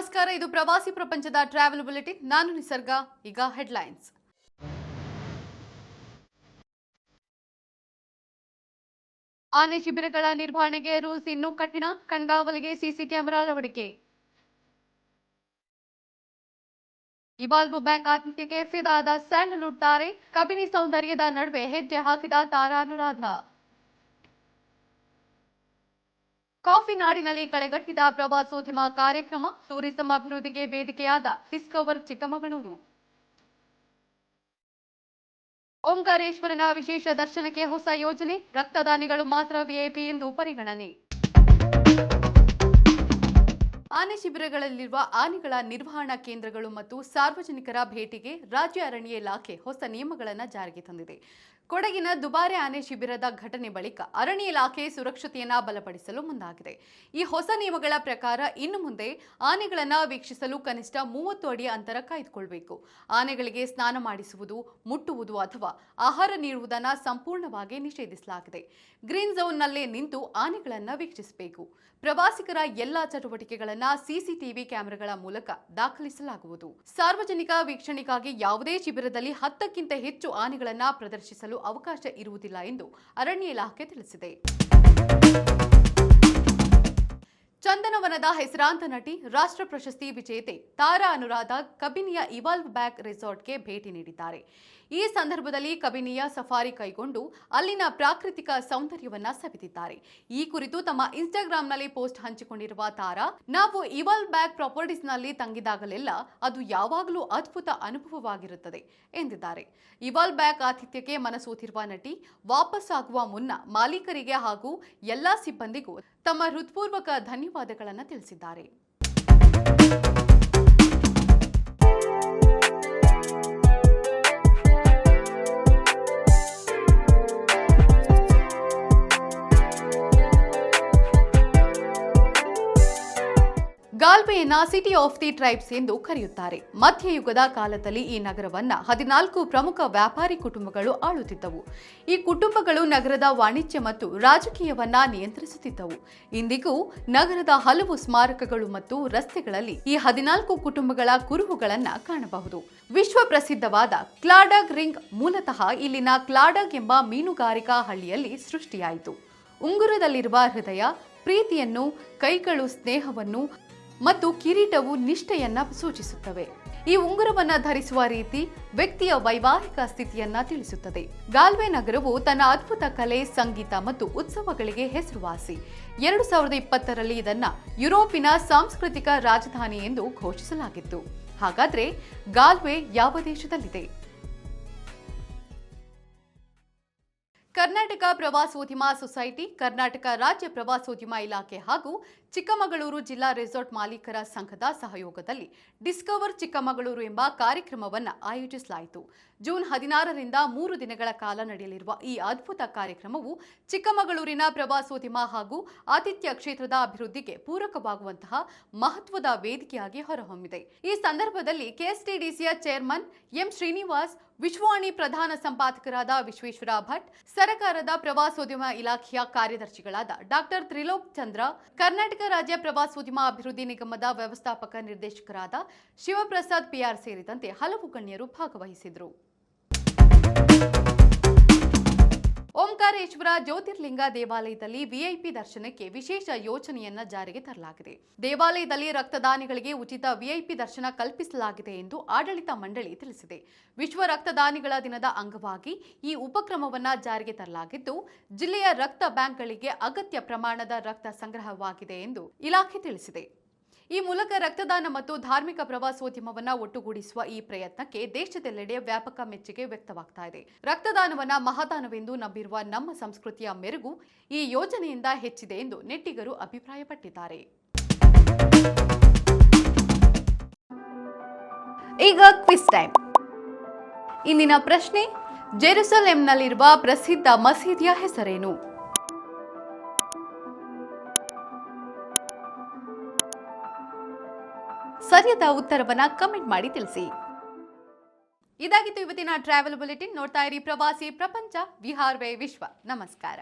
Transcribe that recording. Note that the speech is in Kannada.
ನಮಸ್ಕಾರ, ಇದು ಪ್ರವಾಸಿ ಪ್ರಪಂಚದ ಟ್ರಾವೆಲ್ ಬುಲೆಟಿನ್. ನಾನು ನಿಸರ್ಗ. ಈಗ ಹೆಡ್ಲೈನ್ಸ್. ಆನೆ ಶಿಬಿರಗಳ ನಿರ್ವಹಣೆಗೆ ರೂಲ್ಸ್ ಇನ್ನೂ ಕಠಿಣ, ಕಣ್ಗಾವಲಿಗೆ ಸಿಸಿ ಕ್ಯಾಮೆರಾ ಅಳವಡಿಕೆ. ಇವಾಲ್ವ್ ಬ್ಯಾಂಕ್ ಆತಿಥ್ಯಕ್ಕೆ ಫಿದಾದ ಸ್ಯಾಂಡಲ್ವುಡ್ ತಾರೆ, ಕಬಿನಿ ಸೌಂದರ್ಯದ ನಡುವೆ ಹೆಜ್ಜೆ ಹಾಕಿದ ತಾರಾ ಅನುರಾಧ. ಕಾಫಿ ನಾಡಿನಲ್ಲಿ ಕಳೆಗಟ್ಟಿದ ಪ್ರವಾಸೋದ್ಯಮ ಕಾರ್ಯಕ್ರಮ, ಟೂರಿಸಂ ಅಭಿವೃದ್ಧಿಗೆ ವೇದಿಕೆಯಾದ ಡಿಸ್ಕವರ್ ಚಿಕ್ಕಮಗಳೂರು. ಓಂಕಾರೇಶ್ವರನ ವಿಶೇಷ ದರ್ಶನಕ್ಕೆ ಹೊಸ ಯೋಜನೆ, ರಕ್ತದಾನಿಗಳು ಮಾತ್ರ ವಿಐಪಿ ಎಂದು ಪರಿಗಣನೆ. ಆನೆ ಶಿಬಿರಗಳಲ್ಲಿರುವ ಆನೆಗಳ ನಿರ್ವಹಣಾ ಕೇಂದ್ರಗಳು ಮತ್ತು ಸಾರ್ವಜನಿಕರ ಭೇಟಿಗೆ ರಾಜ್ಯ ಅರಣ್ಯ ಇಲಾಖೆ ಹೊಸ ನಿಯಮಗಳನ್ನು ಜಾರಿಗೆ ತಂದಿದೆ. ಕೊಡಗಿನ ದುಬಾರೆ ಆನೆ ಶಿಬಿರದ ಘಟನೆ ಬಳಿಕ ಅರಣ್ಯ ಇಲಾಖೆ ಸುರಕ್ಷತೆಯನ್ನು ಬಲಪಡಿಸಲು ಮುಂದಾಗಿದೆ. ಈ ಹೊಸ ನಿಯಮಗಳ ಪ್ರಕಾರ ಇನ್ನು ಮುಂದೆ ಆನೆಗಳನ್ನು ವೀಕ್ಷಿಸಲು ಕನಿಷ್ಠ 30 ಅಡಿ ಅಂತರ ಕಾಯ್ದುಕೊಳ್ಳಬೇಕು. ಆನೆಗಳಿಗೆ ಸ್ನಾನ ಮಾಡಿಸುವುದು, ಮುಟ್ಟುವುದು ಅಥವಾ ಆಹಾರ ನೀಡುವುದನ್ನು ಸಂಪೂರ್ಣವಾಗಿ ನಿಷೇಧಿಸಲಾಗಿದೆ. ಗ್ರೀನ್ ಝೋನ್ನಲ್ಲೇ ನಿಂತು ಆನೆಗಳನ್ನು ವೀಕ್ಷಿಸಬೇಕು. ಪ್ರವಾಸಿಗರ ಎಲ್ಲಾ ಚಟುವಟಿಕೆಗಳನ್ನು ಸಿಸಿಟಿವಿ ಕ್ಯಾಮೆರಾಗಳ ಮೂಲಕ ದಾಖಲಿಸಲಾಗುವುದು. ಸಾರ್ವಜನಿಕ ವೀಕ್ಷಣೆಗಾಗಿ ಯಾವುದೇ ಶಿಬಿರದಲ್ಲಿ 10ಕ್ಕಿಂತ ಹೆಚ್ಚು ಆನೆಗಳನ್ನು ಪ್ರದರ್ಶಿಸಲು ಅವಕಾಶ ಇರುವುದಿಲ್ಲ ಎಂದು ಅರಣ್ಯ ಇಲಾಖೆ ತಿಳಿಸಿದೆ. ಚಂದನವನದ ಹೆಸರಾಂತ ನಟಿ, ರಾಷ್ಟ್ರ ಪ್ರಶಸ್ತಿ ವಿಜೇತೆ ತಾರಾ ಅನುರಾಧ ಕಬಿನಿಯ ಇವಾಲ್ವ್ ಬ್ಯಾಕ್ ರೆಸಾರ್ಟ್ಗೆ ಭೇಟಿ ನೀಡಿದ್ದಾರೆ. ಈ ಸಂದರ್ಭದಲ್ಲಿ ಕಬಿನಿಯ ಸಫಾರಿ ಕೈಗೊಂಡು ಅಲ್ಲಿನ ಪ್ರಾಕೃತಿಕ ಸೌಂದರ್ಯವನ್ನ ಸವಿದಿದ್ದಾರೆ. ಈ ಕುರಿತು ತಮ್ಮ ಇನ್ಸ್ಟಾಗ್ರಾಂನಲ್ಲಿ ಪೋಸ್ಟ್ ಹಂಚಿಕೊಂಡಿರುವ ತಾರಾ, ನಾವು ಇವಾಲ್ವ್ ಬ್ಯಾಕ್ ಪ್ರಾಪರ್ಟೀಸ್ನಲ್ಲಿ ತಂಗಿದಾಗಲೆಲ್ಲ ಅದು ಯಾವಾಗಲೂ ಅದ್ಭುತ ಅನುಭವವಾಗಿರುತ್ತದೆ ಎಂದಿದ್ದಾರೆ. ಇವಾಲ್ವ್ ಬ್ಯಾಕ್ ಆತಿಥ್ಯಕ್ಕೆ ಮನಸೋತಿರುವ ನಟಿ ವಾಪಸ್ ಆಗುವ ಮುನ್ನ ಮಾಲೀಕರಿಗೆ ಹಾಗೂ ಎಲ್ಲಾ ಸಿಬ್ಬಂದಿಗೂ ತಮ್ಮ ಹೃತ್ಪೂರ್ವಕ ಧನ್ಯವಾದಗಳನ್ನು ತಿಳಿಸಿದ್ದಾರೆ. ಗಾಲ್ವೆಯನ್ನ ಸಿಟಿ ಆಫ್ ದಿ ಟ್ರೈಬ್ಸ್ ಎಂದು ಕರೆಯುತ್ತಾರೆ. ಮಧ್ಯಯುಗದ ಕಾಲದಲ್ಲಿ ಈ ನಗರವನ್ನ 14 ಪ್ರಮುಖ ವ್ಯಾಪಾರಿ ಕುಟುಂಬಗಳು ಆಳುತ್ತಿದ್ದವು. ಈ ಕುಟುಂಬಗಳು ನಗರದ ವಾಣಿಜ್ಯ ಮತ್ತು ರಾಜಕೀಯವನ್ನ ನಿಯಂತ್ರಿಸುತ್ತಿದ್ದವು. ಇಂದಿಗೂ ನಗರದ ಹಲವು ಸ್ಮಾರಕಗಳು ಮತ್ತು ರಸ್ತೆಗಳಲ್ಲಿ ಈ 14 ಕುಟುಂಬಗಳ ಕುರುಹುಗಳನ್ನ ಕಾಣಬಹುದು. ವಿಶ್ವ ಪ್ರಸಿದ್ಧವಾದ ಕ್ಲಾಡಗ್ ರಿಂಗ್ ಮೂಲತಃ ಇಲ್ಲಿನ ಕ್ಲಾಡಗ್ ಎಂಬ ಮೀನುಗಾರಿಕಾ ಹಳ್ಳಿಯಲ್ಲಿ ಸೃಷ್ಟಿಯಾಯಿತು. ಉಂಗುರದಲ್ಲಿರುವ ಹೃದಯ ಪ್ರೀತಿಯನ್ನು, ಕೈಗಳು ಸ್ನೇಹವನ್ನು ಮತ್ತು ಕಿರೀಟವು ನಿಷ್ಠೆಯನ್ನ ಸೂಚಿಸುತ್ತವೆ. ಈ ಉಂಗುರವನ್ನ ಧರಿಸುವ ರೀತಿ ವ್ಯಕ್ತಿಯ ವೈವಾಹಿಕ ಸ್ಥಿತಿಯನ್ನ ತಿಳಿಸುತ್ತದೆ. ಗಾಲ್ವೆ ನಗರವು ತನ್ನ ಅದ್ಭುತ ಕಲೆ, ಸಂಗೀತ ಮತ್ತು ಉತ್ಸವಗಳಿಗೆ ಹೆಸರುವಾಸಿ. 2020ರಲ್ಲಿ ಇದನ್ನ ಯುರೋಪಿನ ಸಾಂಸ್ಕೃತಿಕ ರಾಜಧಾನಿ ಎಂದು ಘೋಷಿಸಲಾಗಿತ್ತು. ಹಾಗಾದ್ರೆ ಗಾಲ್ವೆ ಯಾವ ದೇಶದಲ್ಲಿದೆ? ಕರ್ನಾಟಕ ಪ್ರವಾಸೋದ್ಯಮ ಸೊಸೈಟಿ, ಕರ್ನಾಟಕ ರಾಜ್ಯ ಪ್ರವಾಸೋದ್ಯಮ ಇಲಾಖೆ ಹಾಗೂ ಚಿಕ್ಕಮಗಳೂರು ಜಿಲ್ಲಾ ರೆಸಾರ್ಟ್ ಮಾಲೀಕರ ಸಂಘದ ಸಹಯೋಗದಲ್ಲಿ ಡಿಸ್ಕವರ್ ಚಿಕ್ಕಮಗಳೂರು ಎಂಬ ಕಾರ್ಯಕ್ರಮವನ್ನು ಆಯೋಜಿಸಲಾಯಿತು. ಜೂನ್ 16ರಿಂದ 3 ದಿನಗಳ ಕಾಲ ನಡೆಯಲಿರುವ ಈ ಅದ್ಭುತ ಕಾರ್ಯಕ್ರಮವು ಚಿಕ್ಕಮಗಳೂರಿನ ಪ್ರವಾಸೋದ್ಯಮ ಹಾಗೂ ಆತಿಥ್ಯ ಕ್ಷೇತ್ರದ ಅಭಿವೃದ್ಧಿಗೆ ಪೂರಕವಾಗುವಂತಹ ಮಹತ್ವದ ವೇದಿಕೆಯಾಗಿ ಹೊರಹೊಮ್ಮಿದೆ. ಈ ಸಂದರ್ಭದಲ್ಲಿ ಕೆಎಸ್ಟಿಡಿಸಿಯ ಚೇರ್ಮನ್ ಎಂ ಶ್ರೀನಿವಾಸ್, ವಿಶ್ವವಾಣಿ ಪ್ರಧಾನ ಸಂಪಾದಕರಾದ ವಿಶ್ವೇಶ್ವರ ಭಟ್, ಸರ್ಕಾರದ ಪ್ರವಾಸೋದ್ಯಮ ಇಲಾಖೆಯ ಕಾರ್ಯದರ್ಶಿಗಳಾದ ಡಾಕ್ಟರ್ ತ್ರಿಲೋಕ್ ಚಂದ್ರ, ಕರ್ನಾಟಕ ರಾಜ್ಯ ಪ್ರವಾಸೋದ್ಯಮ ಅಭಿವೃದ್ಧಿ ನಿಗಮದ ವ್ಯವಸ್ಥಾಪಕ ನಿರ್ದೇಶಕರಾದ ಶಿವಪ್ರಸಾದ್ ಪಿಆರ್ ಸೇರಿದಂತೆ ಹಲವು ಗಣ್ಯರು ಭಾಗವಹಿಸಿದರು. ಓಂಕಾರೇಶ್ವರ ಜ್ಯೋತಿರ್ಲಿಂಗ ದೇವಾಲಯದಲ್ಲಿ ವಿಐಪಿ ದರ್ಶನಕ್ಕೆ ವಿಶೇಷ ಯೋಜನೆಯನ್ನ ಜಾರಿಗೆ ತರಲಾಗಿದೆ. ದೇವಾಲಯದಲ್ಲಿ ರಕ್ತದಾನಿಗಳಿಗೆ ಉಚಿತ ವಿಐಪಿ ದರ್ಶನ ಕಲ್ಪಿಸಲಾಗಿದೆ ಎಂದು ಆಡಳಿತ ಮಂಡಳಿ ತಿಳಿಸಿದೆ. ವಿಶ್ವ ರಕ್ತದಾನಿಗಳ ದಿನದ ಅಂಗವಾಗಿ ಈ ಉಪಕ್ರಮವನ್ನ ಜಾರಿಗೆ ತರಲಾಗಿದ್ದು, ಜಿಲ್ಲೆಯ ರಕ್ತ ಬ್ಯಾಂಕ್ಗಳಿಗೆ ಅಗತ್ಯ ಪ್ರಮಾಣದ ರಕ್ತ ಸಂಗ್ರಹವಾಗಿದೆ ಎಂದು ಇಲಾಖೆ ತಿಳಿಸಿದೆ. ಈ ಮೂಲಕ ರಕ್ತದಾನ ಮತ್ತು ಧಾರ್ಮಿಕ ಪ್ರವಾಸೋದ್ಯಮವನ್ನು ಒಟ್ಟುಗೂಡಿಸುವ ಈ ಪ್ರಯತ್ನಕ್ಕೆ ದೇಶದೆಲ್ಲೆಡೆ ವ್ಯಾಪಕ ಮೆಚ್ಚುಗೆ ವ್ಯಕ್ತವಾಗ್ತಾ ಇದೆ. ರಕ್ತದಾನವನ್ನ ಮಹಾದಾನವೆಂದು ನಂಬಿರುವ ನಮ್ಮ ಸಂಸ್ಕೃತಿಯ ಮೆರುಗು ಈ ಯೋಜನೆಯಿಂದ ಹೆಚ್ಚಿದೆ ಎಂದು ನೆಟ್ಟಿಗರು ಅಭಿಪ್ರಾಯಪಟ್ಟಿದ್ದಾರೆ. ಈಗ ಕ್ವಿಜ್ ಟೈಮ್. ಇಂದಿನ ಪ್ರಶ್ನೆ, ಜೆರುಸಲೆಂನಲ್ಲಿರುವ ಪ್ರಸಿದ್ಧ ಮಸೀದಿಯ ಹೆಸರೇನು? ಸರಿಯಾದ ಉತ್ತರವನ್ನ ಕಮೆಂಟ್ ಮಾಡಿ ತಿಳಿಸಿ. ಇದಾಗಿತ್ತು ಇವತ್ತಿನ ಟ್ರಾವೆಲ್ ಬುಲೆಟಿನ್. ನೋಡ್ತಾ ಇರಿ ಪ್ರವಾಸಿ ಪ್ರಪಂಚ, ವಿಹಾರ್ವೇ ವಿಶ್ವ. ನಮಸ್ಕಾರ.